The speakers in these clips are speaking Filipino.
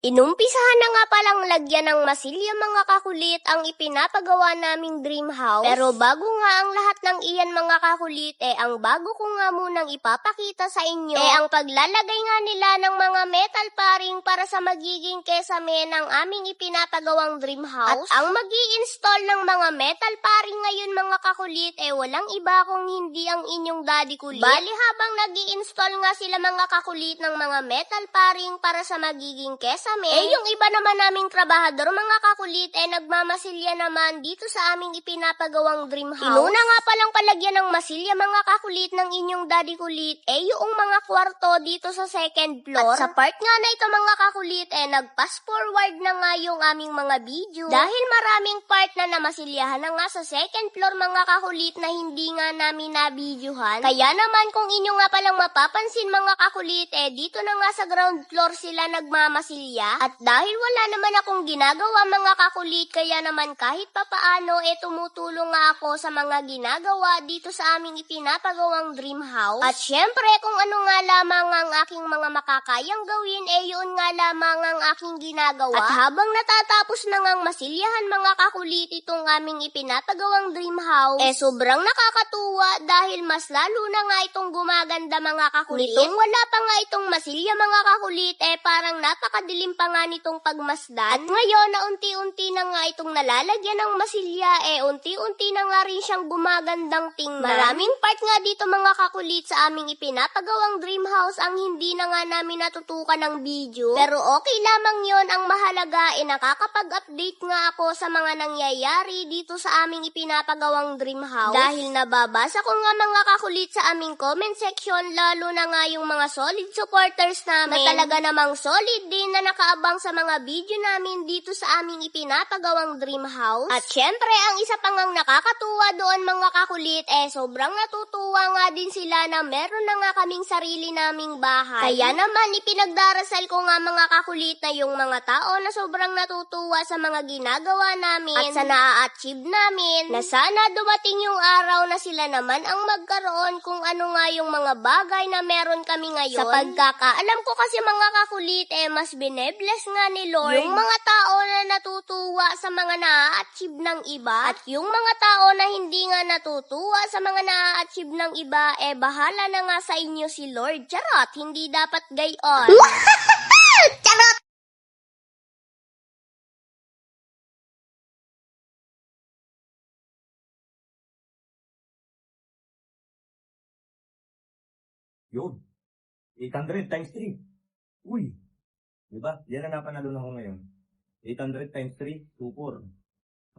Inumpisahan na nga palang lagyan ng masilya mga kakulit ang ipinapagawa naming dream house. Pero bago nga ang lahat ng iyan mga kakulit, ang bago ko nga munang ipapakita sa inyo, ang paglalagay nga nila ng mga metal paring para sa magiging kesame ng aming ipinapagawang dream house. At ang magi-install ng mga metal paring ngayon mga kakulit, walang iba kung hindi ang inyong daddy kulit. Bali habang nag-i-install nga sila mga kakulit ng mga metal paring para sa magiging kesame, yung iba naman naming trabahador mga kakulit nagmamasilya naman dito sa aming ipinapagawang dream house. Inuna nga palang palagyan ng masilya mga kakulit ng inyong daddy kulit yung mga kwarto dito sa second floor. At sa part nga na ito mga kakulit nag-pass forward na nga yung aming mga video. Dahil maraming part na namasilyahan na nga sa second floor mga kakulit na hindi nga namin na-videohan. Kaya naman kung inyo nga palang mapapansin mga kakulit dito na nga sa ground floor sila nagmamasilya. At dahil wala naman akong ginagawa mga kakulit, kaya naman kahit papaano tumutulong nga ako sa mga ginagawa dito sa aming ipinapagawang dream house. At syempre kung ano nga lamang ang aking mga makakayang gawin, yun nga lamang ang aking ginagawa. At habang natatapos na ngang masilyahan mga kakulit itong aming ipinapagawang dream house, sobrang nakakatuwa dahil mas lalo na nga itong gumaganda mga kakulit. Nitong wala pa nga itong masilya mga kakulit, parang napakadilim pa nga nitong pagmasdan. At ngayon na unti-unti na nga itong nalalagyan ng masilya, unti-unti na nga rin siyang gumagandang tingnan. Maraming part nga dito mga kakulit sa aming ipinapagawang dream house ang hindi na nga namin natutukan ng video. Pero okay lamang yon, ang mahalaga nakakapag-update nga ako sa mga nangyayari dito sa aming ipinapagawang dream house. Dahil nababasa ko nga mga kakulit sa aming comment section, lalo na nga yung mga solid supporters namin na talaga namang solid din na nakaabang sa mga video namin dito sa aming ipinapagawang dream house. At syempre, ang isa pang ang nakakatuwa doon mga kakulit, sobrang natutuwa nga din sila na meron na nga kaming sarili naming bahay. Kaya naman, ipinagdarasal ko nga mga kakulit na yung mga tao na sobrang natutuwa sa mga ginagawa namin at sa na-achieve namin, na sana dumating yung araw na sila naman ang magkaroon kung ano nga yung mga bagay na meron kami ngayon. Sa pagkakaalam ko kasi mga kakulit, mas binebless nga ni Lord yung mga tao na natutuwa sa mga na-achieve ng iba, at yung mga tao na hindi nga natutuwa sa mga na-achieve ng iba, bahala na nga sa inyo si Lord. Charot, hindi dapat gayon. Charot! Yun, 800 times 3. Uy, di ba? Yan ang napanalunan ko ngayon. 800 times 3, 24.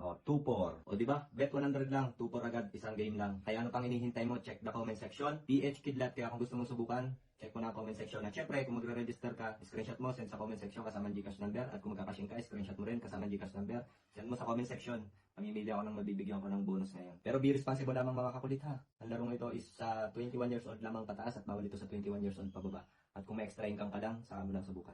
Oh, 24. O di ba? Bet 100 lang, 24 agad, isang game lang. Kaya ano pang hinihintay mo? Check the comment section. PH Kidlat, kaya kung gusto mong subukan, check mo na ang comment section. At syempre, kung magre-register ka, screenshot mo, send sa comment section kasama ang Gcash number. At kung magkakashing ka, screenshot mo rin kasama ang Gcash number. Send mo sa comment section. Pamimili ako ng mabibigyan ko ng bonus ngayon. Pero be responsible lamang mga kakulit ha. Ang larong ito is sa 21 years old lamang pataas at bawal ito sa 21 years old pababa. At kung may extra income ka lang, saka mo lang subukan.